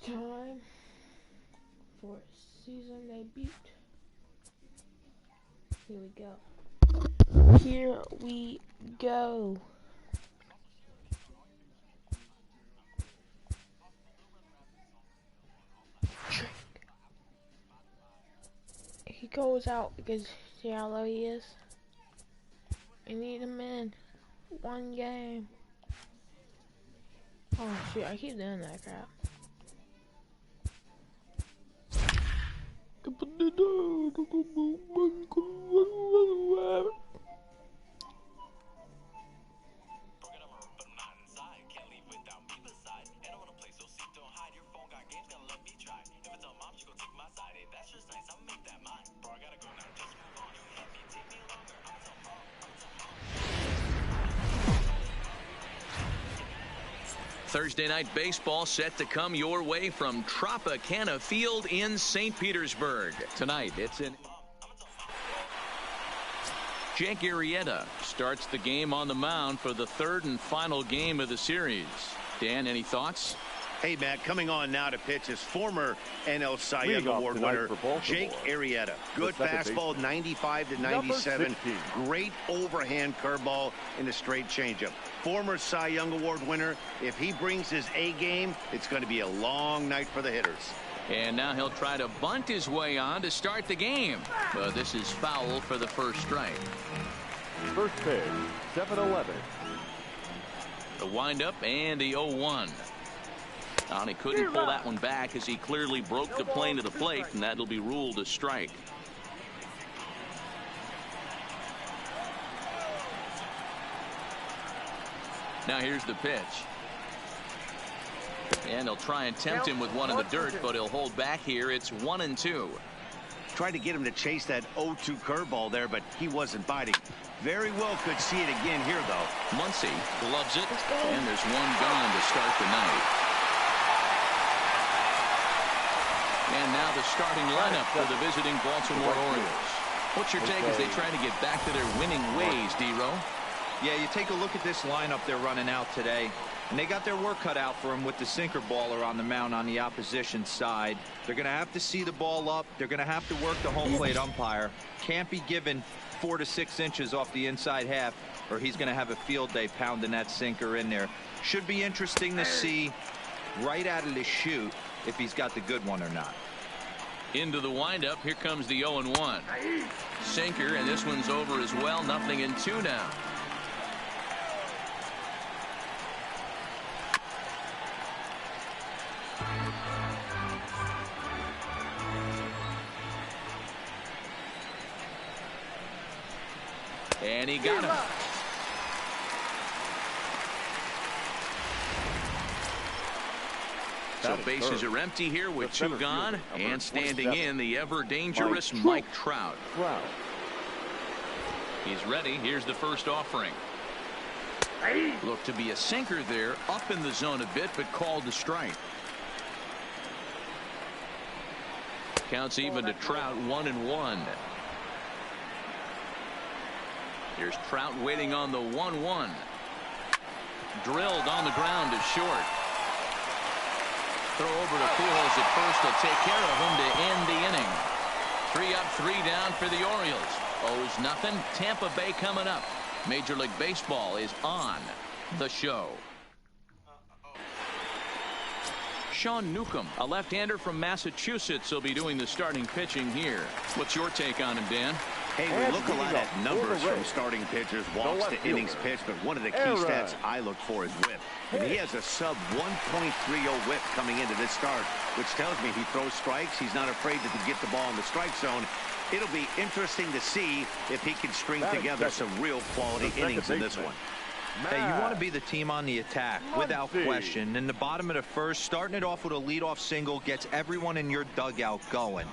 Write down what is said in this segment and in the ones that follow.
Time for season debut. Here we go. Here we go. He goes out because see how low he is? I need him in one game. Oh shoot, I keep doing that crap. Thursday night baseball set to come your way from Tropicana Field in St. Petersburg. Tonight, it's in. Jake Arrieta starts the game on the mound for the third and final game of the series. Dan, any thoughts? Hey, Matt, coming on now to pitch is former NL Cy Young Award winner Jake Arrieta. Good fastball, 95 to 97. Great overhand curveball and a straight changeup. Former Cy Young Award winner. If he brings his A game, it's going to be a long night for the hitters. And now he'll try to bunt his way on to start the game. But this is foul for the first strike. First pitch, 7-11. The windup and the 0-1. And he couldn't pull that one back as he clearly broke the plane to the plate, and that'll be ruled a strike. Now here's the pitch. And they'll try and tempt him with one in the dirt, but he'll hold back here. It's 1-2. Tried to get him to chase that 0-2 curveball there, but he wasn't biting. Very well could see it again here, though. Muncy gloves it, and there's one gone to start the night. And now the starting lineup for the visiting Baltimore Orioles. What's your take as they try to get back to their winning ways, D-Row? Yeah, you take a look at this lineup they're running out today, and they got their work cut out for them with the sinker baller on the mound on the opposition side. They're going to have to see the ball up. They're going to have to work the home plate umpire. Can't be given 4 to 6 inches off the inside half, or he's going to have a field day pounding that sinker in there. Should be interesting to see right out of the chute if he's got the good one or not. Into the windup. Here comes the 0-1. Sinker, and this one's over as well. 0-2 now. And he got him. So bases are empty here with 2 gone, and standing in the ever-dangerous Mike Trout. He's ready. Here's the first offering. Looked to be a sinker there, up in the zone a bit, but called the strike. Counts even to Trout, 1-1. Here's Trout waiting on the 1-1. Drilled on the ground to short. Throw over to Pujols at first. Will take care of him to end the inning. 3 up, 3 down for the Orioles. Owes nothing. Tampa Bay coming up. Major League Baseball is on the show. Sean Newcomb, a left-hander from Massachusetts, will be doing the starting pitching here. What's your take on him, Dan? Hey, we look a lot at numbers from starting pitchers, walks to innings pitched, but one of the key stats I look for is whip. And he has a sub 1.30 whip coming into this start, which tells me he throws strikes. He's not afraid to get the ball in the strike zone. It'll be interesting to see if he can string together some real quality innings in this one. Hey, you want to be the team on the attack, without question. In the bottom of the first, starting it off with a leadoff single gets everyone in your dugout going.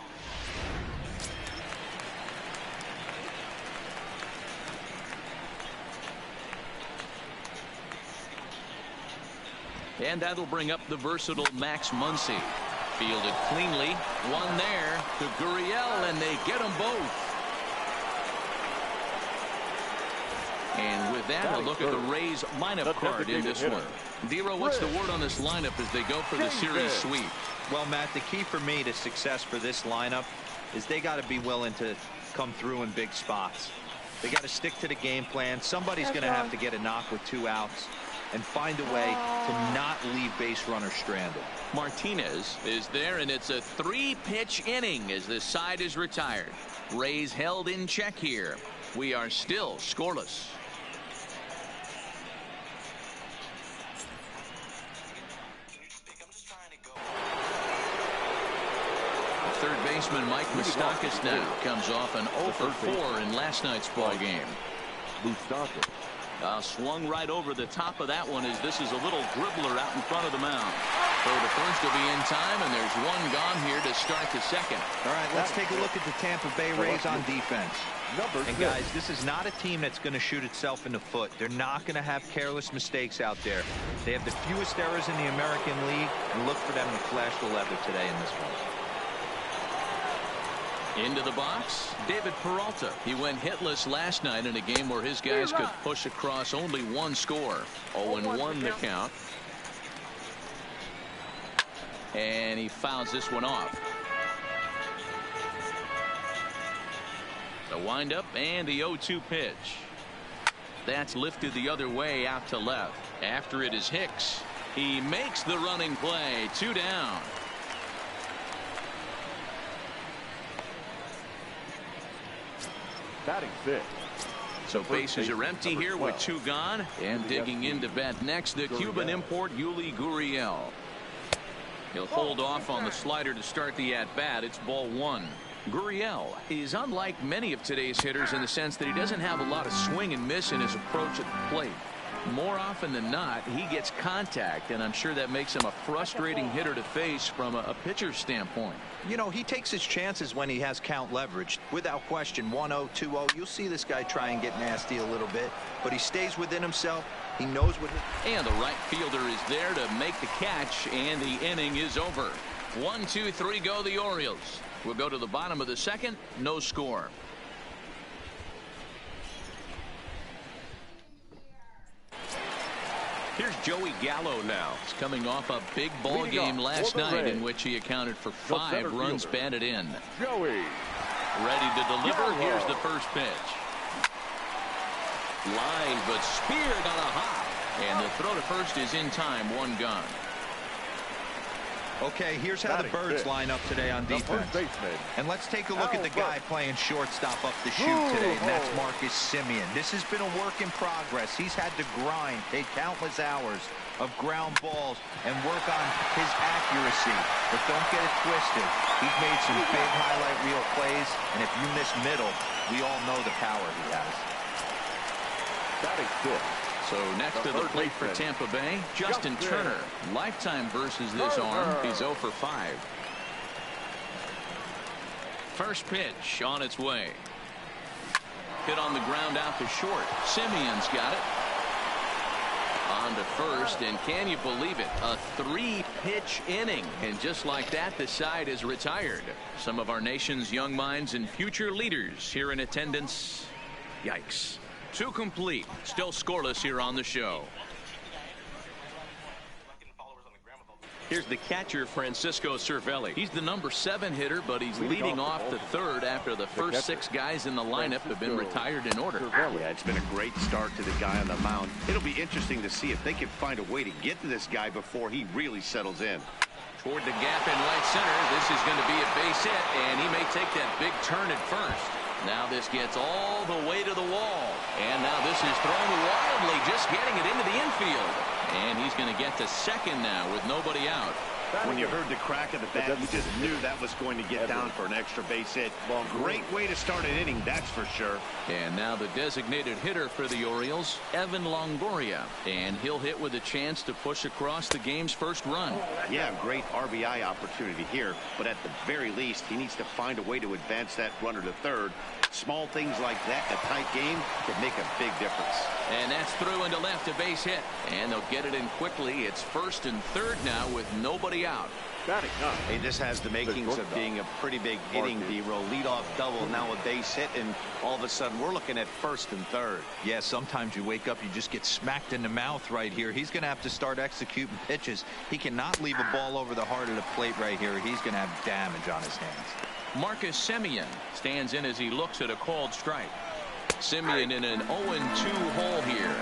And that'll bring up the versatile Max Muncy. Fielded cleanly. One there to Gurriel, and they get them both. And with that, a look at the Rays lineup card in this one. Dero, what's the word on this lineup as they go for the series sweep? Well, Matt, the key for me to success for this lineup is they got to be willing to come through in big spots. They got to stick to the game plan. Somebody's going to have to get a knock with 2 outs and find a way to not leave base runners stranded. Martinez is there, and it's a 3-pitch inning as the side is retired. Rays held in check here. We are still scoreless. Third baseman Mike Moustakas now comes off an 0 for 4 in last night's ball game. Swung right over the top of that one as this is a little dribbler out in front of the mound. Throw to first will be in time, and there's one gone here to start the second. All right, let's take a look at the Tampa Bay Rays on defense. And guys, this is not a team that's going to shoot itself in the foot. They're not going to have careless mistakes out there. They have the fewest errors in the American League, and look for them to flash the leather today in this one. Into the box, David Peralta. He went hitless last night in a game where his guys could push across only 1 score. 0-1 the count. And he fouls this one off. The windup and the 0-2 pitch. That's lifted the other way out to left. After it is Hicks. He makes the running play. 2 down. Batting 5th. So bases are empty here with 2 gone. And digging into bat next, the Cuban import Yuli Gurriel. He'll hold off on the slider to start the at-bat. It's ball 1. Gurriel is unlike many of today's hitters in the sense that he doesn't have a lot of swing and miss in his approach at the plate. More often than not, he gets contact, and I'm sure that makes him a frustrating hitter to face from a pitcher's standpoint. You know, he takes his chances when he has count leverage. Without question, 1-0, 2-0. You'll see this guy try and get nasty a little bit, but he stays within himself. He knows what. And the right fielder is there to make the catch, and the inning is over. 1, 2, 3 go the Orioles. We'll go to the bottom of the second. No score. Here's Joey Gallo now. He's coming off a big ball game last night in which he accounted for 5 runs batted in. Joey. Ready to deliver. Here's the first pitch. Line, but speared on a hop. And the throw to first is in time. 1 gone. Okay, here's how the Birds line up today on defense. And let's take a look at the guy playing shortstop up the chute today, and that's Marcus Semien. This has been a work in progress. He's had to grind, take countless hours of ground balls, and work on his accuracy. But don't get it twisted. He's made some big highlight reel plays, and if you miss middle, we all know the power he has. Batting 5th. So next to the plate for Tampa Bay, Justin Turner. Lifetime versus this arm. He's 0 for 5. First pitch on its way. Hit on the ground out to short. Simeon's got it. On to first, and can you believe it? A 3-pitch inning. And just like that, the side is retired. Some of our nation's young minds and future leaders here in attendance. Yikes. 2 complete. Still scoreless here on the show. Here's the catcher, Francisco Cervelli. He's the number 7 hitter, but he's leading off the 3rd after the first 6 guys in the lineup have been retired in order. Yeah, it's been a great start to the guy on the mound. It'll be interesting to see if they can find a way to get to this guy before he really settles in. Toward the gap in right center. This is going to be a base hit, and he may take that big turn at first. Now this gets all the way to the wall. And now this is thrown wildly, just getting it into the infield. And he's going to get to second now with nobody out. When you heard the crack of the bat, you just knew that was going to get down for an extra base hit. Great way to start an inning, that's for sure. And now the designated hitter for the Orioles, Evan Longoria. And he'll hit with a chance to push across the game's first run. Yeah, great RBI opportunity here. But at the very least, he needs to find a way to advance that runner to third. Small things like that in a tight game can make a big difference. And that's through into left, a base hit. And they'll get it in quickly. It's first and third now with nobody out. Batting up. Hey, this has the makings of being a pretty big inning, D-Roll. Leadoff double, now a base hit, and all of a sudden we're looking at first and third. Yeah, sometimes you wake up, you just get smacked in the mouth right here. He's going to have to start executing pitches. He cannot leave a ball over the heart of the plate right here. He's going to have damage on his hands. Marcus Semien stands in as he looks at a called strike. Semien in an 0-2 hole here.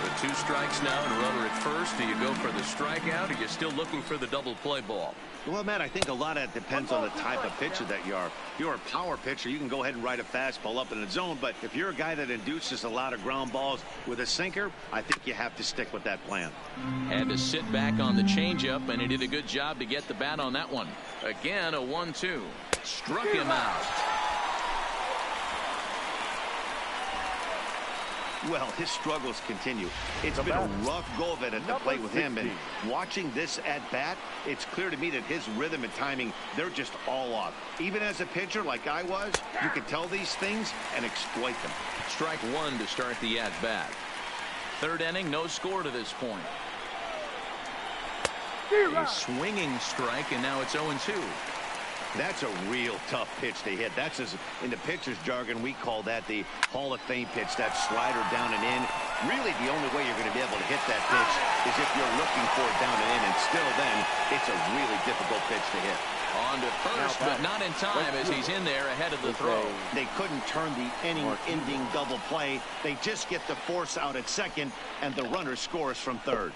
With 2 strikes now and a runner at first. Do you go for the strikeout, or are you still looking for the double play ball? Well, Matt, I think a lot of that depends on the type of pitcher that you are. If you're a power pitcher, you can go ahead and ride a fastball up in the zone. But if you're a guy that induces a lot of ground balls with a sinker, I think you have to stick with that plan. Had to sit back on the changeup, and he did a good job to get the bat on that one. Again, a 1-2. Struck him out. Well, his struggles continue. It's been a rough go of it at the plate with him, and watching this at bat, it's clear to me that his rhythm and timing, they're just all off. Even as a pitcher like I was, you can tell these things and exploit them. Strike 1 to start the at bat. 3rd inning, no score to this point. A swinging strike, and now it's 0-2. That's a real tough pitch to hit. That's, as in the pitcher's jargon, we call that the Hall of Fame pitch, that slider down and in. Really, the only way you're going to be able to hit that pitch is if you're looking for it down and in, and still then, it's a really difficult pitch to hit. On to first, but not in time as he's in there ahead of the throw. They couldn't turn the inning-ending double play. They just get the force out at second, and the runner scores from third.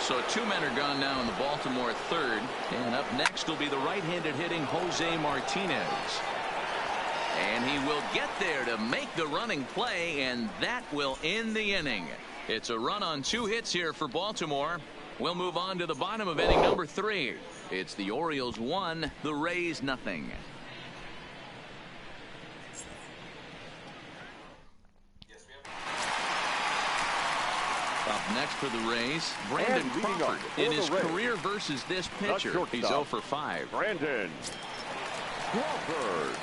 So 2 men are gone now in the Baltimore 3rd. And up next will be the right-handed hitting Jose Martinez. And he will get there to make the running play, and that will end the inning. It's a run on 2 hits here for Baltimore. We'll move on to the bottom of inning number 3. It's the Orioles 1, the Rays 0. Up next for the Rays, Brandon Crawford in his career versus this pitcher. He's 0 for 5. Brandon Crawford.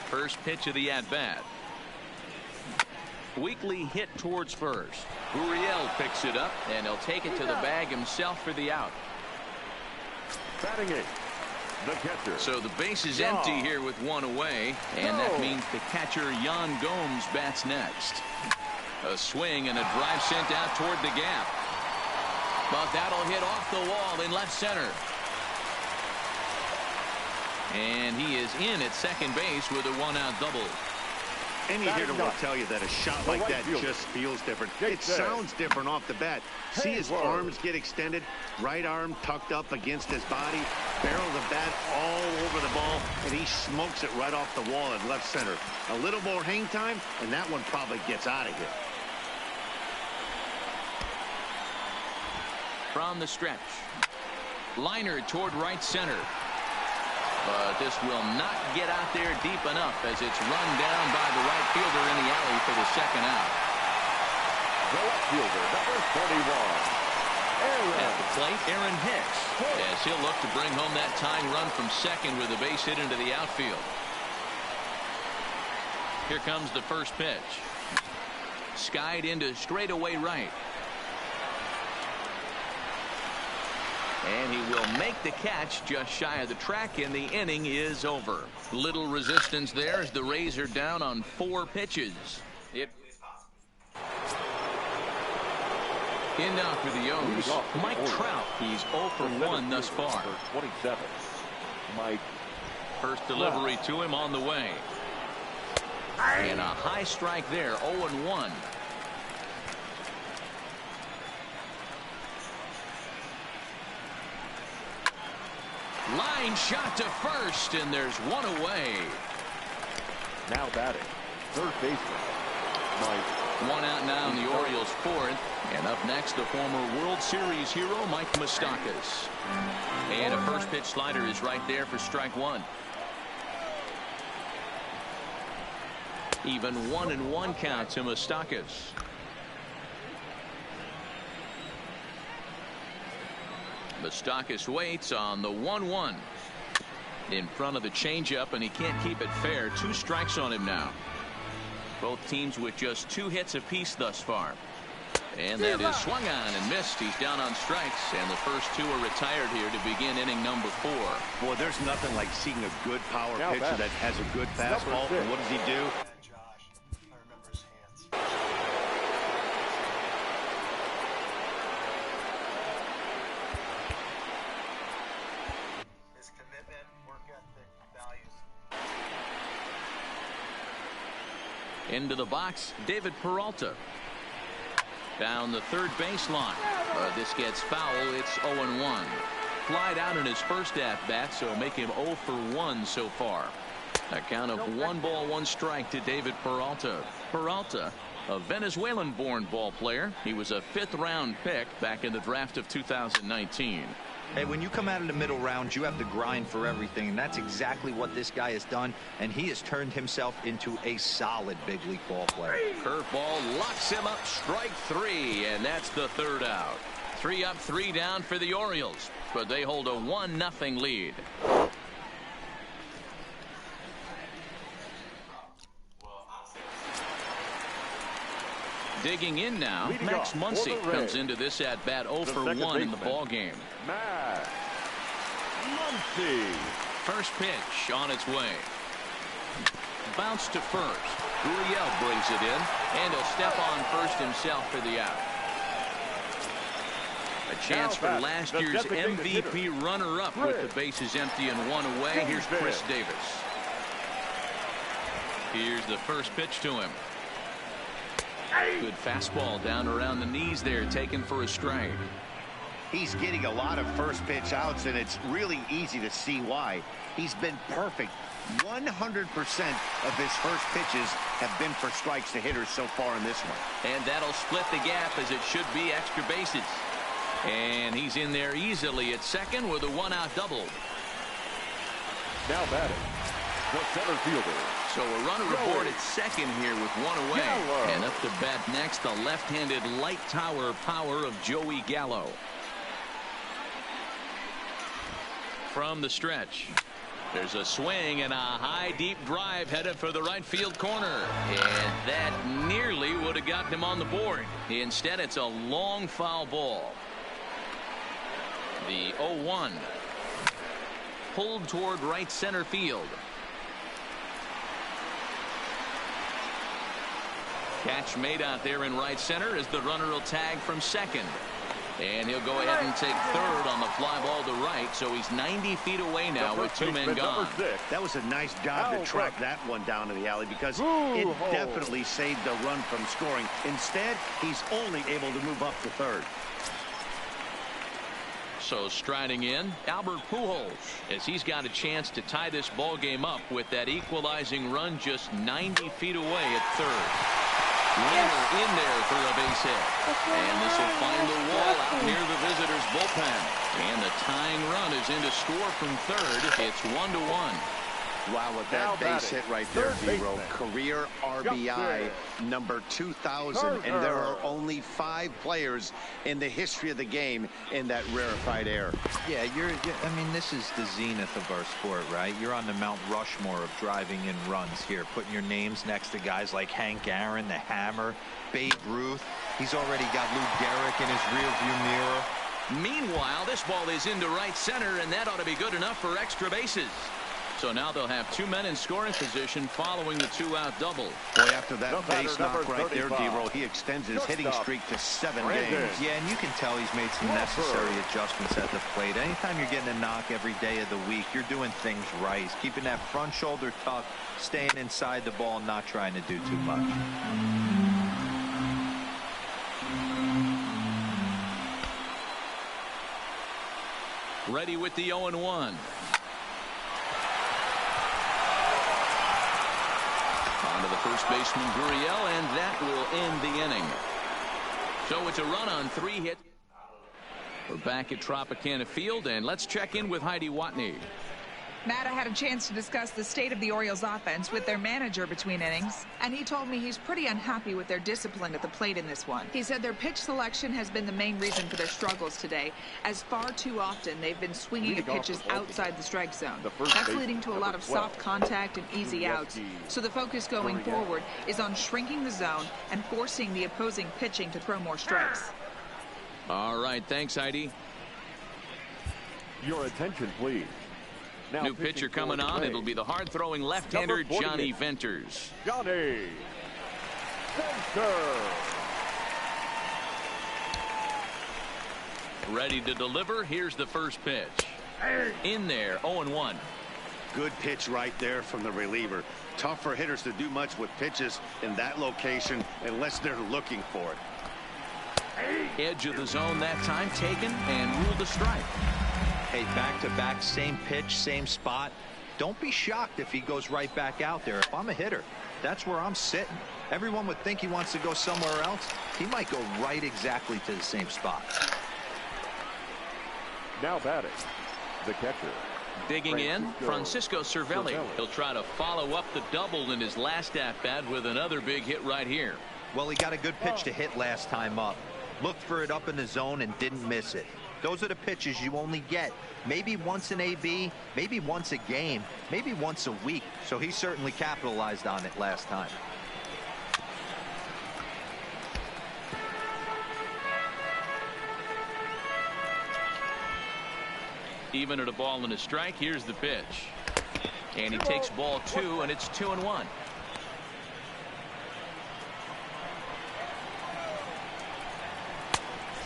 First pitch of the at-bat. Weakly hit towards first. Uriel picks it up, and he'll take it to the bag himself for the out. Batting 8, the catcher. So the base is empty here with 1 away, and that means the catcher Yan Gomes bats next. A swing and a drive sent out toward the gap. But that'll hit off the wall in left center. And he is in at second base with a 1-out double. Any hitter will tell you that a shot like that just feels different. It sounds different off the bat. See his arms get extended, right arm tucked up against his body, barrel the bat all over the ball, and he smokes it right off the wall in left center. A little more hang time, and that one probably gets out of here. From the stretch. Liner toward right center. But this will not get out there deep enough as it's run down by the right fielder in the alley for the second out. The left fielder, number 41. At the plate, Aaron Hicks, as he'll look to bring home that tying run from second with a base hit into the outfield. Here comes the first pitch. Skied into straightaway right. And he will make the catch just shy of the track, and the inning is over. Little resistance there as the Rays are down on 4 pitches. In now for the O's, Mike Trout. He's 0 for 1 thus far. 27. Mike. First delivery to him on the way. And a high strike there, 0-1. Line shot to first, and there's 1 away. Now batting, third baseman, Mike. 1 out now in the Orioles' 4th. And up next, the former World Series hero, Mike Moustakas. And a first pitch slider is right there for strike 1. Even 1-1 count to Moustakas. Moustakas waits on the 1-1 in front of the changeup, and he can't keep it fair. 2 strikes on him now. Both teams with just 2 hits apiece thus far. And that is swung on and missed. He's down on strikes, and the first two are retired here to begin inning number 4. Boy, there's nothing like seeing a good power pitcher that has a good fastball. And what does he do? His commitment, work ethic, values. Into the box, David Peralta. Down the third baseline. This gets foul. It's 0-1. Flied out in his first at-bat, so make him 0 for 1 so far. A count of 1 ball, 1 strike to David Peralta. Peralta, a Venezuelan-born ball player. He was a 5th-round pick back in the draft of 2019. Hey, when you come out of the middle rounds, you have to grind for everything, and that's exactly what this guy has done, and he has turned himself into a solid big league ball player. Curveball locks him up, strike 3, and that's the 3rd out. 3 up, 3 down for the Orioles, but they hold a 1-0 lead. Digging in now, Max Muncy comes into this at bat 0 for 1 in the ball game. Max Muncy. First pitch on its way. Bounce to first. Gurriel brings it in, and he'll step on first himself for the out. A chance for last year's MVP runner-up with the bases empty and 1 away. Here's Chris Davis. Here's the first pitch to him. Good fastball down around the knees there, taken for a strike. He's getting a lot of first pitch outs, and it's really easy to see why. He's been perfect. 100% of his first pitches have been for strikes to hitters so far in this one. And that'll split the gap, as it should be extra bases. And he's in there easily at second with a 1-out double. Now batting, the center fielder. So a runner aboard at second here with 1 away. And up to bat next, the left-handed light tower power of Joey Gallo. From the stretch, there's a swing and a high deep drive headed for the right field corner, and that nearly would have gotten him on the board. Instead, it's a long foul ball. The 0-1 pulled toward right center field. Catch made out there in right center as the runner will tag from second. And he'll go ahead and take third on the fly ball to right, so he's 90 feet away now with 2 men gone. That was a nice job to track that one down to the alley, because it definitely saved the run from scoring. Instead, he's only able to move up to third. So striding in, Albert Pujols, as he's got a chance to tie this ball game up with that equalizing run just 90 feet away at third. Runner in there for a base hit. And this will find the wall out near the visitors' bullpen. And the tying run is in to score from third. It's 1-1. Wow, with that base hit right there, D-Row. Career RBI number 2,000, and there are only 5 players in the history of the game in that rarefied air. Yeah, I mean, this is the zenith of our sport, right? You're on the Mount Rushmore of driving in runs here, putting your names next to guys like Hank Aaron, the Hammer, Babe Ruth. He's already got Lou Gehrig in his rearview mirror. Meanwhile, this ball is into right center, and that ought to be good enough for extra bases. So now they'll have 2 men in scoring position following the 2-out double. Boy, after that base knock right there, D-Row, he extends his hitting streak to 7 games. Yeah, and you can tell he's made some necessary adjustments at the plate. Anytime you're getting a knock every day of the week, you're doing things right. He's keeping that front shoulder tucked, staying inside the ball, not trying to do too much. Ready with the 0-1. To the first baseman, Gurriel, and that will end the inning. So it's a run on 3 hits. We're back at Tropicana Field, and let's check in with Heidi Watney. Matt, I had a chance to discuss the state of the Orioles offense with their manager between innings, and he told me he's pretty unhappy with their discipline at the plate in this one. He said their pitch selection has been the main reason for their struggles today, as far too often they've been swinging at pitches outside the strike zone. That's leading to a lot of soft contact and easy outs. So the focus going forward is on shrinking the zone and forcing the opposing pitching to throw more strikes. All right, thanks, Heidi. Your attention, please. Now New pitcher coming on. It'll be the hard-throwing left-hander Johnny Venters. Johnny Venters. Ready to deliver. Here's the first pitch. In there, 0-1. Good pitch right there from the reliever. Tough for hitters to do much with pitches in that location unless they're looking for it. Edge of the zone that time taken and ruled a strike. Hey, back-to-back, same pitch, same spot. Don't be shocked if he goes right back out there. If I'm a hitter, that's where I'm sitting. Everyone would think he wants to go somewhere else. He might go right exactly to the same spot. Now batting, the catcher. Digging in, Francisco Cervelli. He'll try to follow up the double in his last at-bat with another big hit right here. Well, he got a good pitch to hit last time up. Looked for it up in the zone and didn't miss it. Those are the pitches you only get maybe once in AB, maybe once a game, maybe once a week. So he certainly capitalized on it last time. Even at a ball and a strike, here's the pitch. And he takes ball 2, and it's 2-1.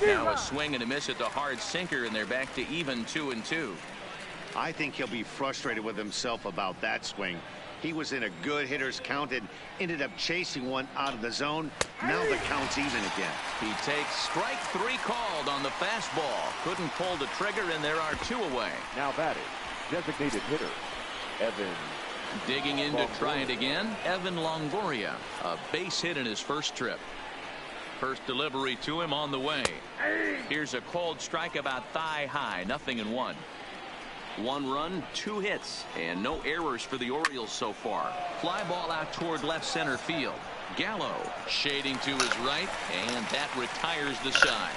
Now a swing and a miss at the hard sinker, and they're back to even 2-2. I think he'll be frustrated with himself about that swing. He was in a good hitter's count and ended up chasing one out of the zone. Now the count's even again. He takes strike 3 called on the fastball. Couldn't pull the trigger, and there are 2 away. Now batting, designated hitter, Evan. Digging in to try it again, Evan Longoria. A base hit in his first trip. First delivery to him on the way. Here's a cold strike about thigh high, 0-1. 1 run, 2 hits, and no errors for the Orioles so far. Fly ball out toward left center field. Gallo shading to his right, and that retires the side.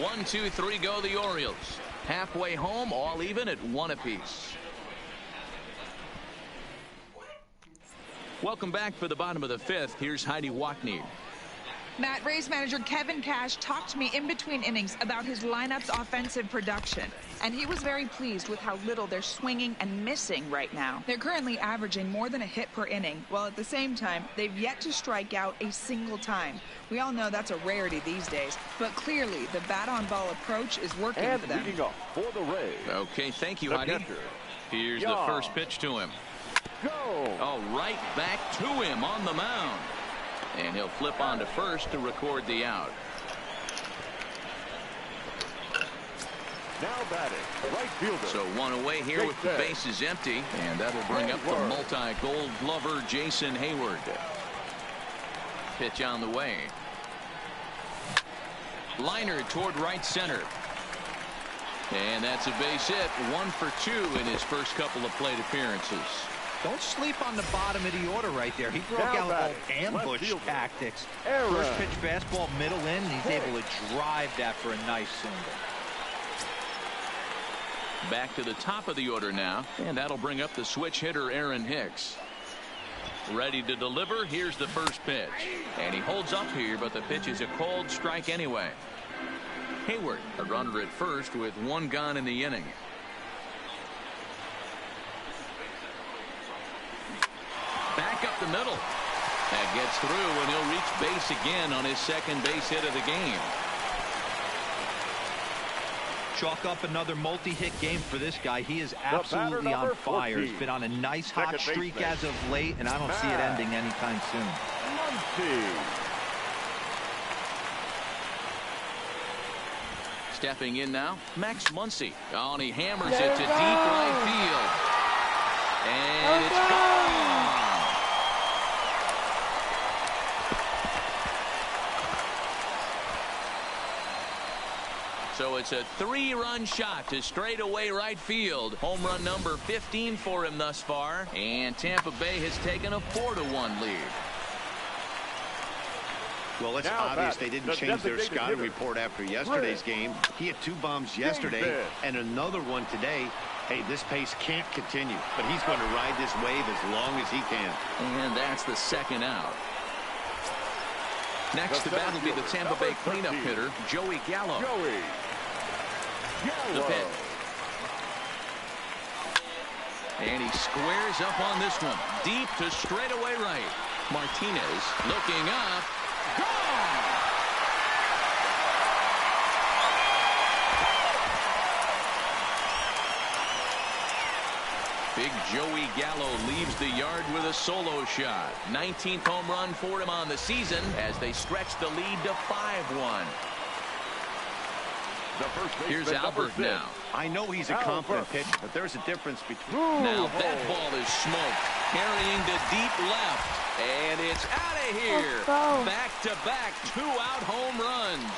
1, 2, 3 go the Orioles. Halfway home, all even at 1 apiece. Welcome back for the bottom of the 5th. Here's Heidi Watney. Matt, Rays manager Kevin Cash talked to me in between innings about his lineup's offensive production, and he was very pleased with how little they're swinging and missing right now. They're currently averaging more than a hit per inning, while at the same time, they've yet to strike out a single time. We all know that's a rarity these days, but clearly the bat-on-ball approach is working for them. And leading off for the Rays. Okay, thank you, The Heidi. catcher, Here's the first pitch to him. Go! Oh, right back to him on the mound. And he'll flip on to first to record the out. Now batting, right fielder. So 1 away here with the bases empty, and that'll bring up the multi-gold glover Jason Hayward. Pitch on the way. Liner toward right center. And that's a base hit. 1 for 2 in his first couple of plate appearances. Don't sleep on the bottom of the order right there. He broke out all ambush tactics. First pitch fastball middle in. He's able to drive that for a nice single. Back to the top of the order now, and that'll bring up the switch hitter Aaron Hicks. Ready to deliver. Here's the first pitch, and he holds up here, but the pitch is a cold strike anyway. Hayward, a runner at first with 1 gone in the inning. Back up the middle. That gets through, and he'll reach base again on his second base hit of the game. Chalk up another multi-hit game for this guy. He is absolutely on fire. He's been on a nice hot streak as of late, and I don't see it ending anytime soon. Stepping in now, Max Muncy. Oh, and he hammers it to deep right field. And it's gone. So it's a 3-run shot to straightaway right field. Home run number 15 for him thus far. And Tampa Bay has taken a 4-1 lead. Well, it's obvious they didn't change their scouting report after yesterday's game. He had 2 bombs yesterday and another one today. Hey, this pace can't continue, but he's going to ride this wave as long as he can. And that's the second out. Next to bat will be the Tampa Bay cleanup hitter, Joey Gallo. The pitch. And he squares up on this one. Deep to straightaway right. Martinez looking up. Gone! Big Joey Gallo leaves the yard with a solo shot. 19th home run for him on the season as they stretch the lead to 5-1. Here's Albert now. I know he's a confident pitcher, but there's a difference between... Now that ball is smoked. Carrying to deep left. And it's out of here. Back-to-back 2-out home runs.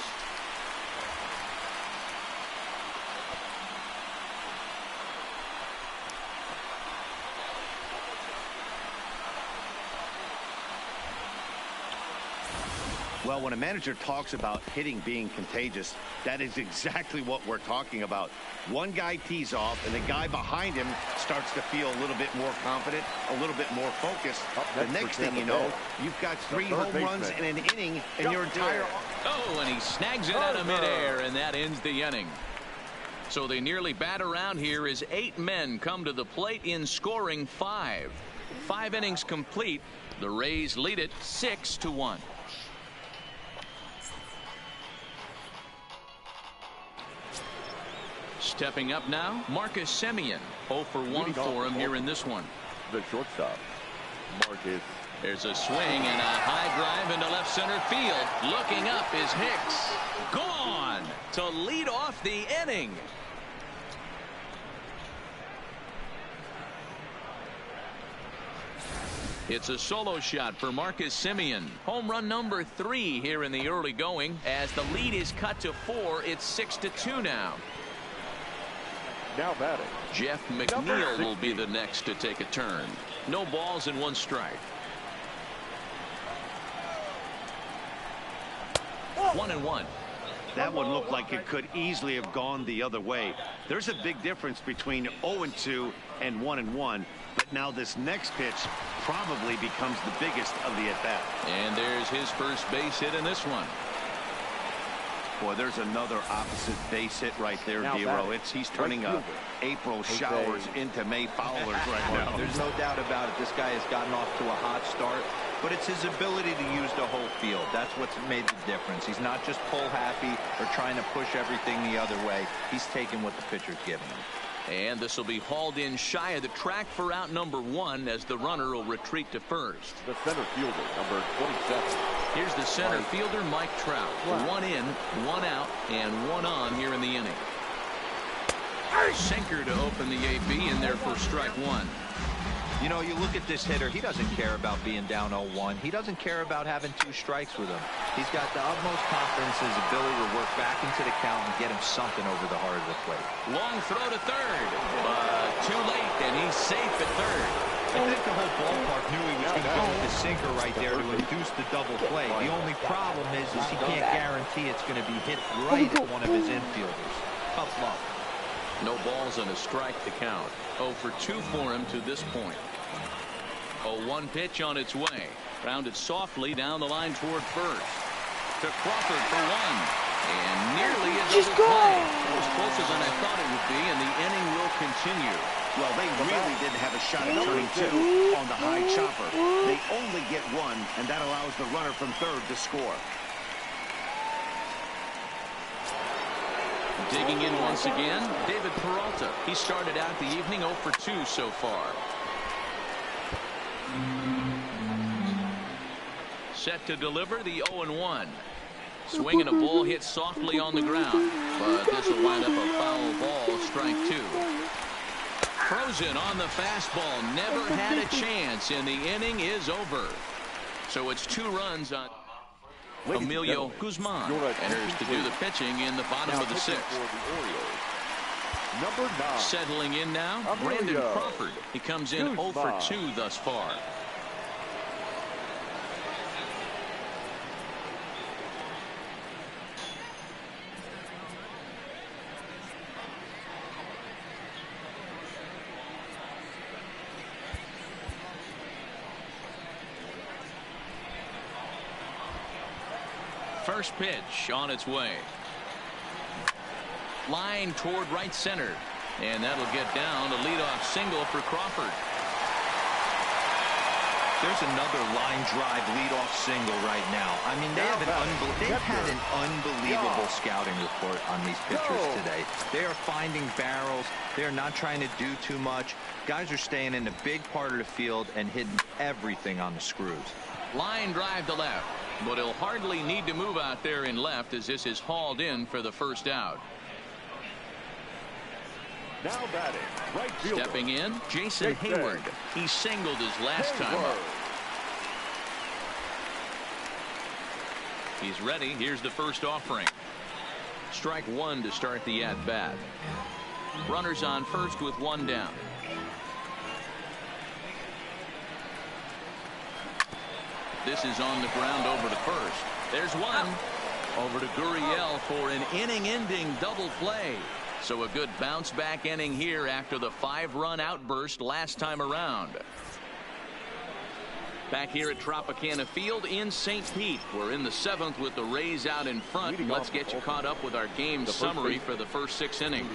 Well, when a manager talks about hitting being contagious, that is exactly what we're talking about. One guy tees off, and the guy behind him starts to feel a little bit more confident, a little bit more focused. The next thing you know, you've got 3 home runs in an inning, and your entire... Oh, and he snags it out of midair, and that ends the inning. So they nearly bat around here as 8 men come to the plate in scoring 5. 5 innings complete. The Rays lead it 6-1. Stepping up now, Marcus Semien. 0 for 1 for him here in this one. The shortstop, Marcus. There's a swing and a high drive into left center field. Looking up is Hicks. Gone to lead off the inning. It's a solo shot for Marcus Semien. Home run number 3 here in the early going. As the lead is cut to 4, it's 6-2 now. Now batting, Jeff McNeil will be the next to take a turn. No balls and 1 strike. 1-1. That one looked like it could easily have gone the other way. There's a big difference between 0-2 and 1-1. But now this next pitch probably becomes the biggest of the at-bat. And there's his first base hit in this one. Boy, there's another opposite base hit right there, Dero. He's turning April showers into May foulers right now. There's no doubt about it. This guy has gotten off to a hot start, but it's his ability to use the whole field. That's what's made the difference. He's not just pull happy or trying to push everything the other way. He's taking what the pitcher's giving him. And this will be hauled in shy of the track for out number 1 as the runner will retreat to first. The center fielder, number 27. Here's the center fielder, Mike Trout. 1 in, 1 out, and 1 on here in the inning. Sinker to open the AB in there for strike 1. You know, you look at this hitter, he doesn't care about being down 0-1. He doesn't care about having 2 strikes with him. He's got the utmost confidence in his ability to work back into the count and get him something over the heart of the plate. Long throw to third, but too late, and he's safe at third. I think the whole ballpark knew he was going to go with the sinker right there to induce the double play. The only problem is he can't guarantee it's going to be hit right at one of his infielders. Tough luck. No balls and a strike to count. 0 for 2 for him to this point. 0-1 pitch on its way. Rounded softly down the line toward first. To Crawford for 1. And nearly a double play. It was closer than I thought it would be, and the inning will continue. Well, they really didn't have a shot at turning 2 on the high chopper. They only get 1, and that allows the runner from third to score. Digging in once again, David Peralta. He started out the evening 0 for 2 so far. Set to deliver the 0-1. Swinging a ball hit softly on the ground, but this will wind up a foul ball, strike 2. Frozen on the fastball, never had a chance, and the inning is over. So it's 2 runs on. Emilio Guzman enters to do the pitching in the bottom of the sixth. For the Orioles, number 9. Settling in now, Brandon Crawford. He comes in 0 for 2 thus far. First pitch on its way. Line toward right center. And that'll get down. A leadoff single for Crawford. There's another line drive leadoff single right now. I mean, they've had an unbelievable scouting report on these pitchers today. They are finding barrels. They're not trying to do too much. Guys are staying in a big part of the field and hitting everything on the screws. Line drive to left. But he'll hardly need to move out there in left as this is hauled in for the first out. Now batting, right fielder. Stepping in, Jason Hayward. He singled his last time up. He's ready. Here's the first offering. Strike one to start the at-bat. Runners on first with one down. This is on the ground over to first. There's one. Over to Gurriel for an inning-ending double play. So a good bounce-back inning here after the 5-run outburst last time around. Back here at Tropicana Field in St. Pete. We're in the 7th with the Rays out in front. Let's get you caught up with our game summary for the first 6 innings.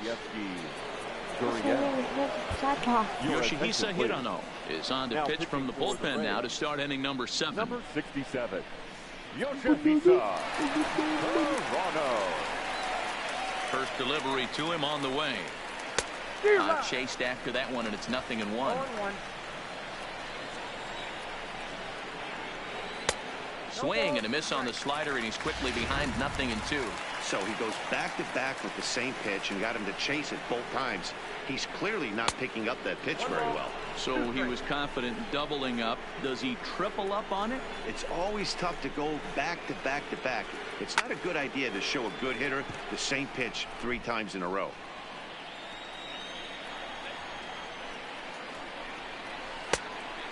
Yoshihisa Hirano is on to pitch from the bullpen now to start inning number 7. Number 67, Yoshihisa Hirano. First delivery to him on the way. Chased after that one, and it's 0-1. Swing and a miss on the slider, and he's quickly behind 0-2. So he goes back-to-back with the same pitch and got him to chase it both times. He's clearly not picking up that pitch very well. So he was confident doubling up. Does he triple up on it? It's always tough to go back-to-back-to-back. It's not a good idea to show a good hitter the same pitch 3 times in a row.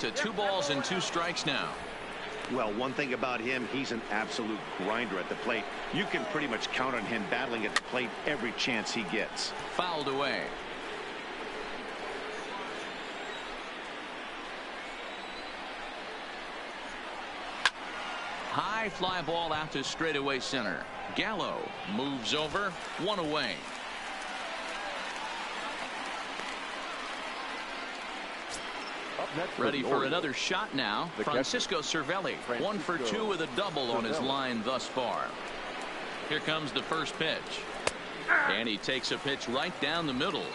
To 2 balls and 2 strikes now. Well, one thing about him, he's an absolute grinder at the plate. You can pretty much count on him battling at the plate every chance he gets. Fouled away. High fly ball out to straightaway center. Gallo moves over, 1 away. Ready for another shot now. Francisco Cervelli, 1 for 2 with a double on his line thus far. Here comes the first pitch. And he takes a pitch right down the middle.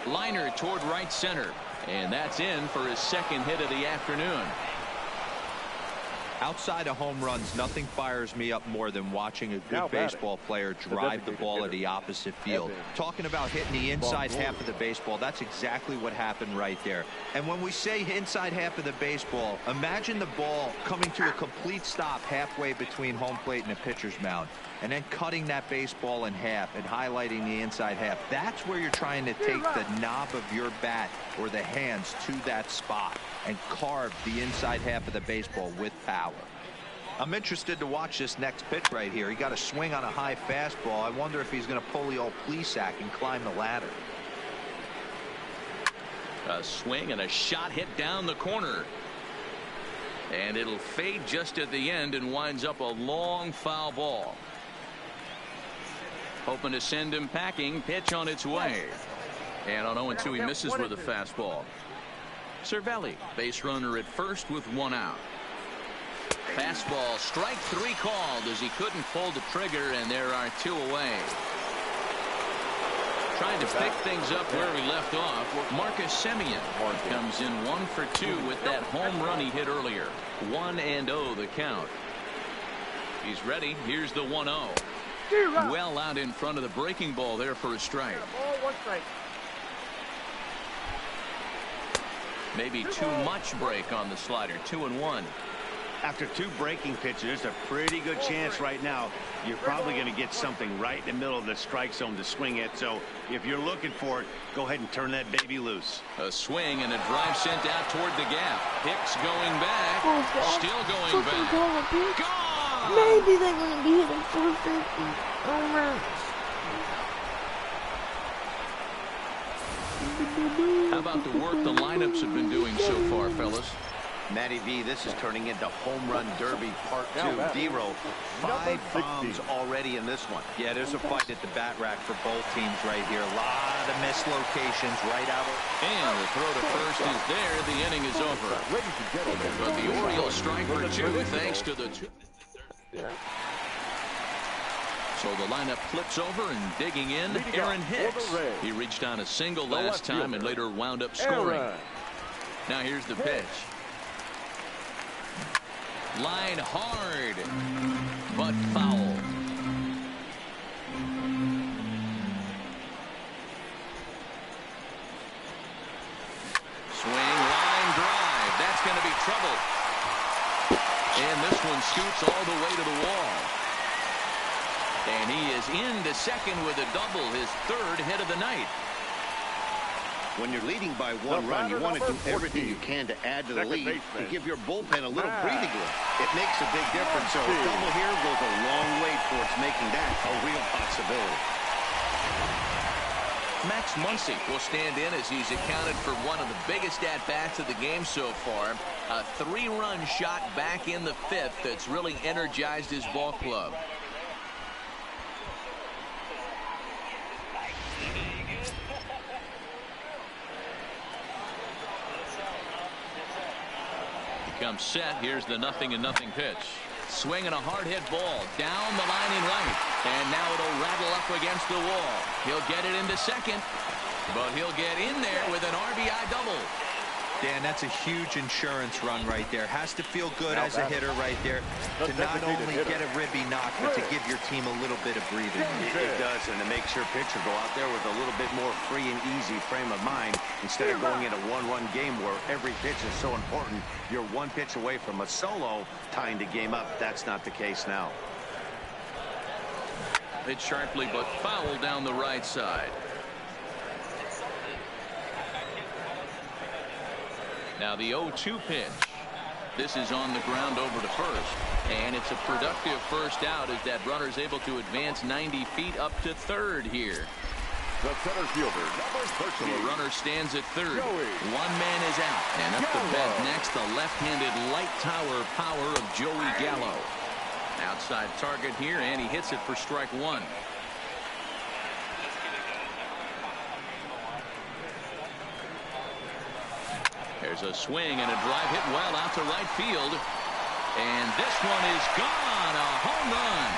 Liner toward right center. And that's in for his second hit of the afternoon. Outside of home runs, nothing fires me up more than watching a good baseball player drive the ball at the opposite field. Talking about hitting the inside half of the baseball, that's exactly what happened right there. And when we say inside half of the baseball, imagine the ball coming to a complete stop halfway between home plate and the pitcher's mound, and then cutting that baseball in half and highlighting the inside half. That's where you're trying to take the knob of your bat or the hands to that spot and carve the inside half of the baseball with power. I'm interested to watch this next pitch right here. He got a swing on a high fastball. I wonder if he's going to pull the old Plesac and climb the ladder. A swing and a shot hit down the corner. And it'll fade just at the end and winds up a long foul ball. Hoping to send him packing. Pitch on its way. And on 0-2 he misses with a fastball. Cervelli, base runner at first with 1 out. Fastball, strike 3 called as he couldn't pull the trigger, and there are 2 away. Trying to pick things up where we left off. Marcus Semien comes in 1 for 2 with that home run he hit earlier. 1-0 the count. He's ready. Here's the 1-0. Well out in front of the breaking ball there for a strike. Maybe too much break on the slider. 2-1. After 2 breaking pitches, there's a pretty good chance right now you're probably going to get something right in the middle of the strike zone to swing at. So if you're looking for it, go ahead and turn that baby loose. A swing and a drive sent out toward the gap. Hicks going back. Still going back. Gone! Maybe they're going to be hitting 450 home runs. How about the work the lineups have been doing so far, fellas? Matty V, this is turning into home run derby part 2. D-Row, 5 bombs already in this one. Yeah, there's a fight at the bat rack for both teams right here. A lot of missed locations right out of. And the throw to first is there. The inning is over. But the Orioles strike for 2 thanks to the 2. So the lineup flips over and digging in, Aaron Hicks. He reached on a single last time and later wound up scoring. Now here's the pitch. Line hard, but foul. Swing, line drive. That's going to be trouble. And this one scoots all the way to the wall. And he is into second with a double, his 3rd hit of the night. When you're leading by 1 run, you want to do everything you can to add to the lead and give your bullpen a little breathing room. It makes a big difference. So a double here goes a long way towards making that a real possibility. Max Muncy will stand in as he's accounted for one of the biggest at-bats of the game so far. A 3-run shot back in the 5th that's really energized his ball club. Comes set. Here's the 0-0 pitch. Swinging a hard hit ball down the line in right. And now it'll rattle up against the wall. He'll get it into second. But he'll get in there with an RBI double. Dan, that's a huge insurance run right there. Has to feel good as a hitter right there to not only get a ribby knock, but to give your team a little bit of breathing. It does, and to make sure pitcher go out there with a little bit more free and easy frame of mind instead of going in a 1-run game where every pitch is so important. You're 1 pitch away from a solo tying the game up. That's not the case now. Hit sharply but foul down the right side. Now the 0-2 pitch. This is on the ground over to first. And it's a productive first out as that runner's able to advance 90 feet up to 3rd here. The center fielder, number 13. So a runner stands at 3rd. One man is out. And up to bat next, the left-handed light tower power of Joey Gallo. Outside target here, and he hits it for strike 1. There's a swing and a drive hit well out to right field. And this one is gone. A home run.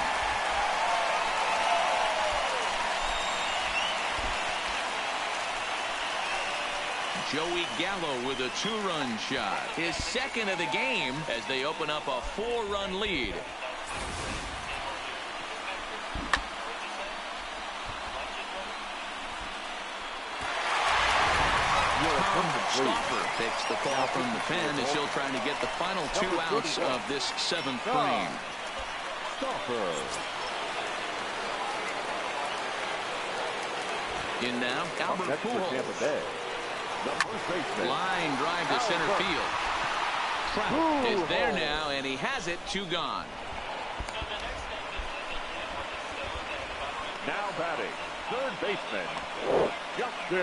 Joey Gallo with a 2-run shot. His 2nd of the game as they open up a 4-run lead. Stoffer takes the call from the pen as he'll try to get the final 2 outs of this 7th frame. In now, Albert Pujols. Line drive to center field. Trout is there now, and he has it. 2 gone. Now batting, 3rd baseman, Justin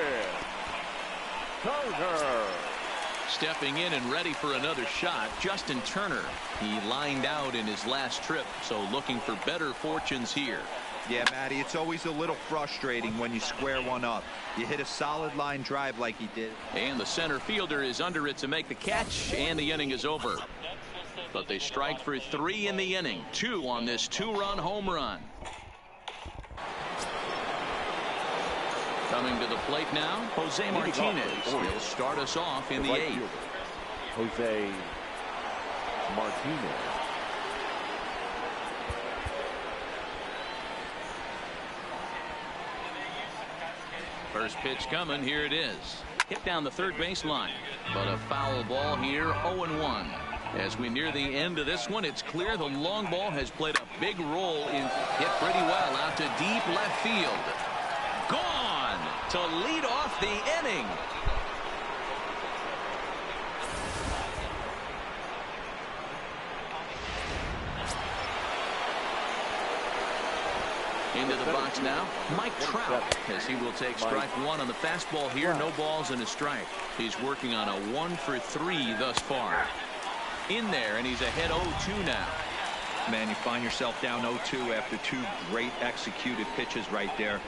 Turner. Stepping in and ready for another shot, Justin Turner. He lined out in his last trip, so looking for better fortunes here. Yeah, Matty, it's always a little frustrating when you square one up. You hit a solid line drive like he did. And the center fielder is under it to make the catch, and the inning is over. But they strike for 3 in the inning, 2 on this 2-run home run. Coming to the plate now, Jose Martinez. He'll start us off in the 8th. Jose Martinez. First pitch coming. Here it is. hit down the third baseline. But a foul ball here, 0-1. As we near the end of this one, it's clear the long ball has played a big role in hit pretty well out to deep left field. Gone to lead off the inning. Into the box now, Mike Trout, as he will take strike one on the fastball here. No balls and a strike. He's working on a 1-for-3 thus far. In there, and he's ahead 0-2 now. Man, you find yourself down 0-2 after two great executed pitches right there.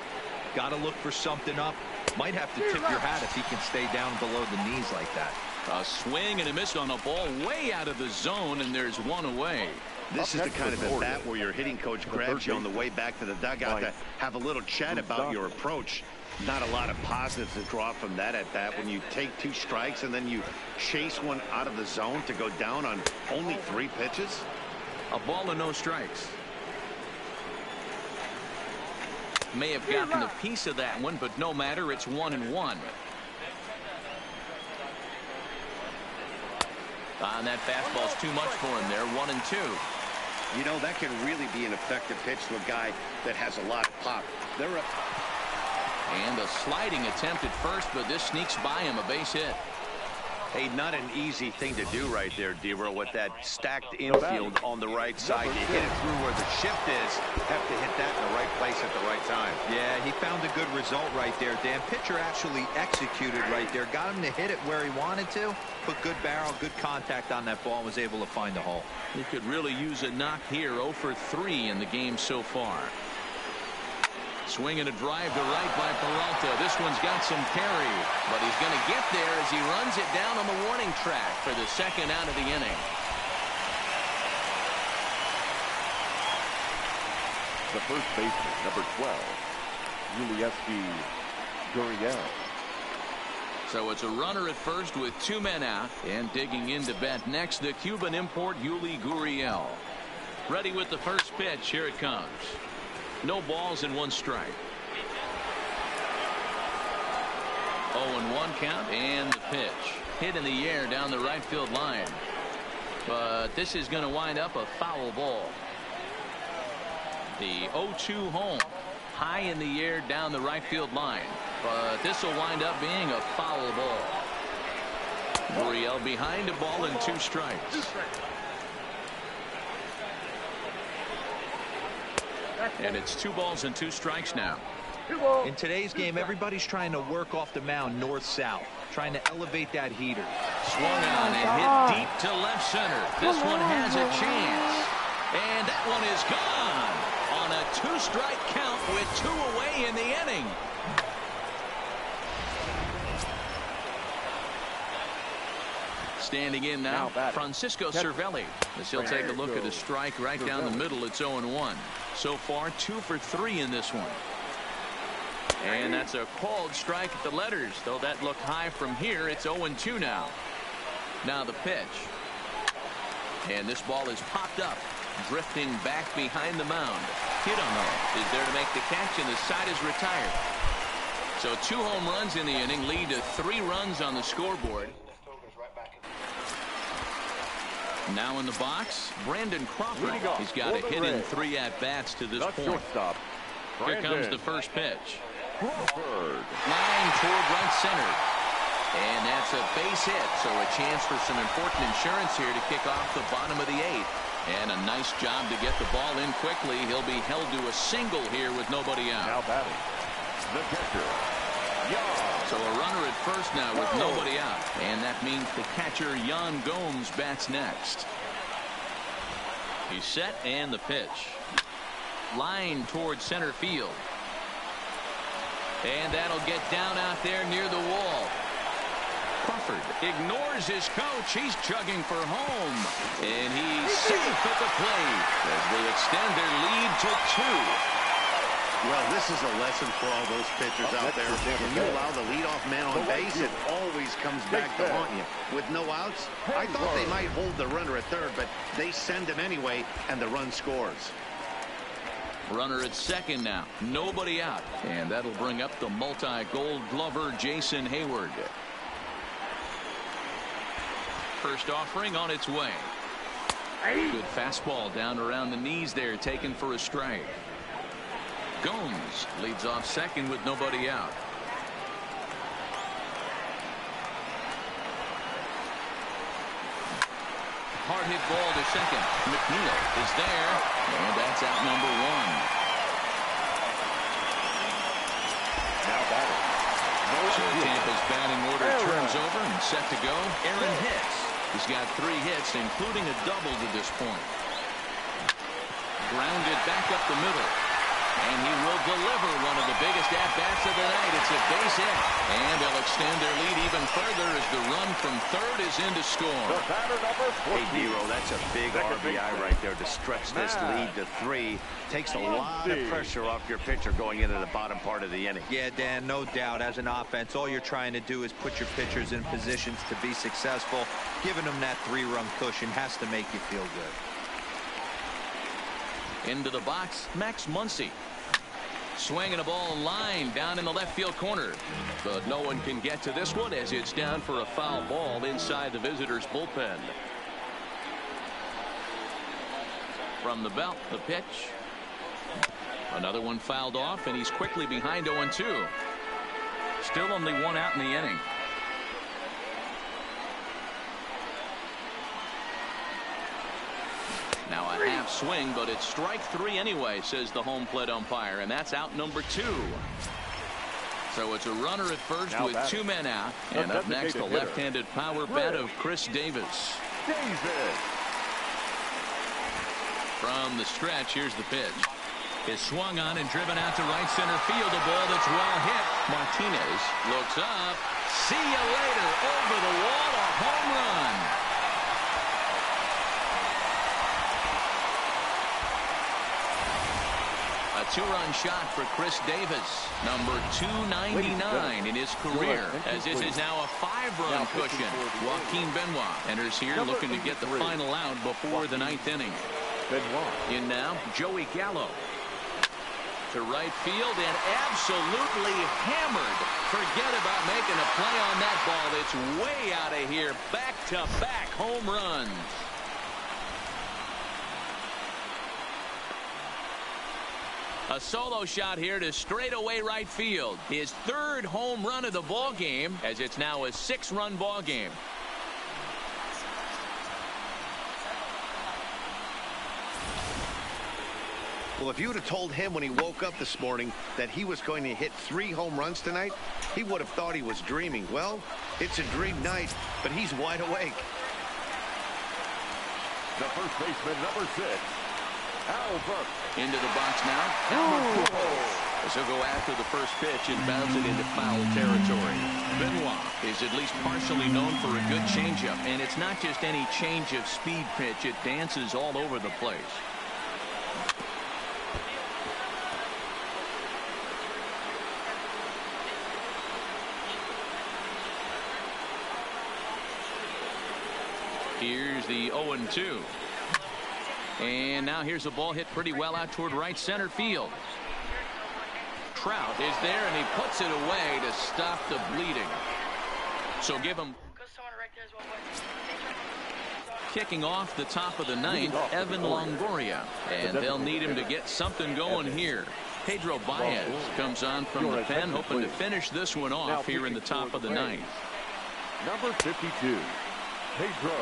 Got to look for something up. Might have to tip your hat if he can stay down below the knees like that. A swing and a miss on a ball way out of the zone, and there's one away. This is the kind of at bat where your hitting coach grabs you on the way back to the dugout to have a little chat about your approach. Not a lot of positives to draw from that at bat when you take 2 strikes and then you chase one out of the zone to go down on only 3 pitches. A ball and no strikes. May have gotten a piece of that one, but no matter. It's 1-1. And that fastball's too much for him there. 1-2. You know, that can really be an effective pitch to a guy that has a lot of pop. They're up. And a sliding attempt at first, but this sneaks by him, a base hit. Hey, not an easy thing to do right there, Dero, with that stacked infield on the right side. You hit it through where the shift is, have to hit that in the right place at the right time. Yeah, he found a good result right there, Dan. Pitcher actually executed right there. Got him to hit it where he wanted to. Put good barrel, good contact on that ball, and was able to find the hole. He could really use a knock here. 0-for-3 in the game so far. Swing and a drive to right by Peralta. This one's got some carry, but he's going to get there as he runs it down on the warning track for the second out of the inning. The first baseman, number 12, Guriel. So it's a runner at first with 2 men out, and digging in to bat next, the Cuban import Yuli Gurriel. Ready with the first pitch. Here it comes. No balls and 1 strike. 0-1 count, and the pitch. Hit in the air down the right field line. But this is going to wind up a foul ball. The 0-2 home. High in the air down the right field line. But this will wind up being a foul ball. Gurriel behind a ball and 2 strikes. And it's 2 balls and 2 strikes now. In today's game, everybody's trying to work off the mound north-south, trying to elevate that heater. Swung on and hit deep to left center. This one has a chance. And that one is gone on a 2-strike count with 2 away in the inning. Standing in now, Francisco Cervelli, as he'll take a look at a strike right down the middle. It's 0-1. So far, 2-for-3 in this one. And that's a called strike at the letters, though that looked high from here. It's 0-2 now. Now the pitch. And this ball is popped up, drifting back behind the mound. Kidon is there to make the catch, and the side is retired. So 2 home runs in the inning lead to 3 runs on the scoreboard. Now in the box, Brandon Crawford. He's got a hit in 3 at-bats to this point. Here comes the first pitch. Line toward right center. And that's a base hit, so a chance for some important insurance here to kick off the bottom of the 8th. And a nice job to get the ball in quickly. He'll be held to a single here with nobody out. Now batting, the catcher. So a runner at first now with nobody out. And that means the catcher, Yan Gomes, bats next. He's set, and the pitch. Line towards center field. And that'll get down out there near the wall. Crawford ignores his coach. He's chugging for home. And he's safe at the plate as they extend their lead to 2. Well, this is a lesson for all those pitchers out there. When you allow the leadoff man on base, it always comes back to haunt you. With no outs, I thought they might hold the runner at third, but they send him anyway, and the run scores. Runner at second now. Nobody out. And that'll bring up the multi-gold glover, Jason Hayward. First offering on its way. Good fastball down around the knees there, taken for a strike. Gomes leads off second with nobody out. Hard hit ball to second. McNeil is there, and that's out number one. Now batting. So Tampa's batting order turns over and set to go. Aaron hits. He's got 3 hits, including a double to this point. Grounded back up the middle. And he will deliver one of the biggest at-bats of the night. It's a base hit. And they'll extend their lead even further as the run from third is in to score. The batter number 14. Hey, Dero, that's a big RBI right there to stretch this lead to 3. Takes a lot of pressure off your pitcher going into the bottom part of the inning. Yeah, Dan, no doubt. As an offense, all you're trying to do is put your pitchers in positions to be successful. Giving them that 3-run cushion has to make you feel good. Into the box, Max Muncy. Swinging a ball line down in the left field corner. But no one can get to this one as it's down for a foul ball inside the visitors' bullpen. From the belt, the pitch. Another one fouled off, and he's quickly behind 0-2. Still only 1 out in the inning. Now a half swing, but it's strike 3 anyway, says the home plate umpire, and that's out number 2. So it's a runner at first now with batting. 2 men out, and up next the left-handed power bat of Chris Davis. From the stretch, here's the pitch. Is swung on and driven out to right center field. A ball that's well hit. Martinez looks up. See you later. Over the wall, a home run. A 2-run shot for Chris Davis, number 299 in his career, as this is now a 5-run cushion. Joaquin Benoit enters here looking to get the final out before the 9th inning. In now, Joey Gallo to right field and absolutely hammered. Forget about making a play on that ball. It's way out of here. Back-to-back home runs. A solo shot here to straightaway right field. His 3rd home run of the ball game, as it's now a 6-run ball game. Well, if you would have told him when he woke up this morning that he was going to hit 3 home runs tonight, he would have thought he was dreaming. Well, it's a dream night, but he's wide awake. The first baseman, number 6. Albert. Into the box now. Albert as he'll go after the first pitch and bounce it into foul territory. Benoit is at least partially known for a good changeup, and it's not just any change of speed pitch. It dances all over the place. Here's the 0-2. And now here's a ball hit pretty well out toward right center field. Trout is there, and he puts it away to stop the bleeding. So give him. Kicking off the top of the 9th, Evan Longoria. And they'll need him to get something going here. Pedro Baez comes on from the pen, hoping to finish this one off here in the top of the 9th. Number 52, Pedro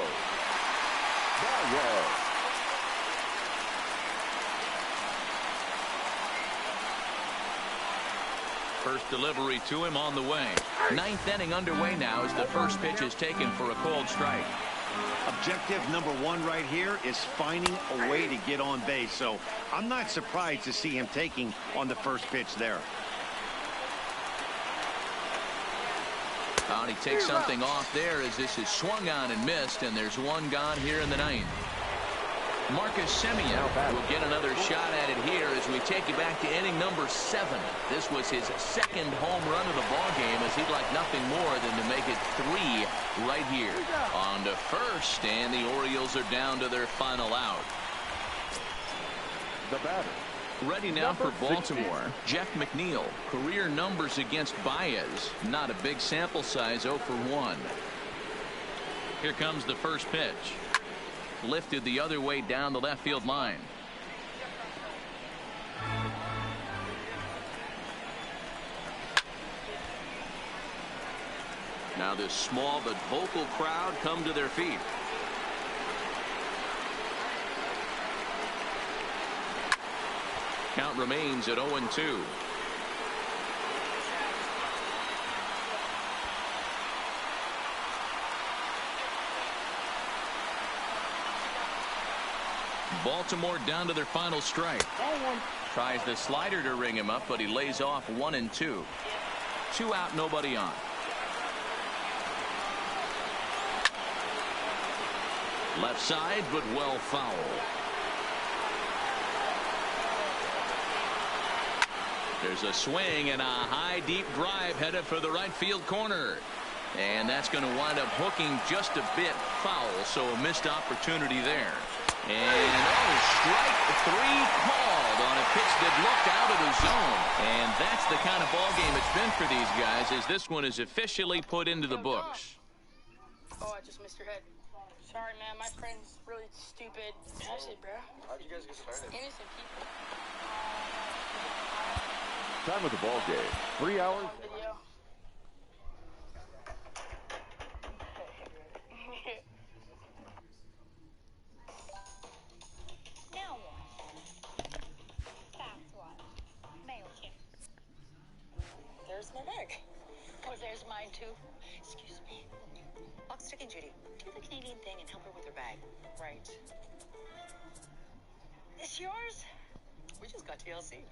Baez. First delivery to him on the way. 9th inning underway now as the first pitch is taken for a called strike. Objective number 1 right here is finding a way to get on base. So I'm not surprised to see him taking on the first pitch there. And he takes something off there as this is swung on and missed, and there's 1 gone here in the 9th. Marcus Semien will get another shot at it here as we take you back to inning number 7. This was his 2nd home run of the ball game, as he'd like nothing more than to make it 3 right here. On to first, and the Orioles are down to their final out. The batter. Ready now for Baltimore, Jeff McNeil. Career numbers against Baez. Not a big sample size, 0 for 1. Here comes the first pitch. Lifted the other way down the left field line. Now this small but vocal crowd come to their feet. Count remains at 0-2. Baltimore down to their final strike. Tries the slider to ring him up, but he lays off 1-2. 2 out, nobody on. Left side, but well foul. There's a swing and a high deep drive headed for the right field corner. And that's going to wind up hooking just a bit foul, so a missed opportunity there. And strike 3 called on a pitch that looked out of the zone. And that's the kind of ball game it's been for these guys, as this one is officially put into the books. Oh, I just missed your head. Sorry, man. My friend's really stupid. That's it, bro. How'd you guys get started? Innocent people. Time of the ball game, 3 hours. Video. Now what? That's what. Mail check. There's my bag. Oh, there's mine too. Excuse me. Lockstick and Judy, do the Canadian thing and help her with her bag. Right. This yours? We just got TLC.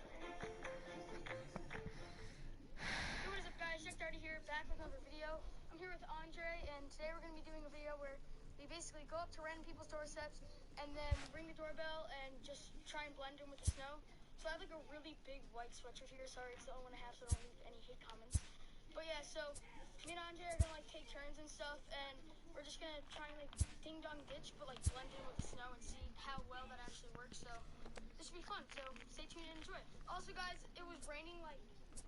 Hey, what is up, guys? Jack Darty here, back with another video. I'm here with Andre, and today we're going to be doing a video where we basically go up to random people's doorsteps and then ring the doorbell and just try and blend in with the snow. So I have like a really big white sweatshirt here. Sorry, it's the only one I have, so don't leave any hate comments. But yeah, so me and Andre are going to like take turns and stuff, and we're just going to try and like ding-dong ditch, but like blend in with the snow and see how well that actually works. So this should be fun, so stay tuned and enjoy it. Also, guys, it was raining like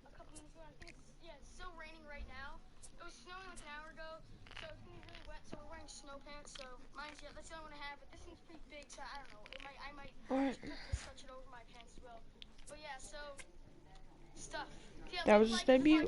a couple minutes ago. I think it's still raining right now. It was snowing like an hour ago, so it's gonna be really wet. So we're wearing snow pants. So mine's that's the only one I have, but this one's pretty big, so I don't know. I might just stretch it over my pants as well. But yeah, so stuff. Yeah, That was his debut.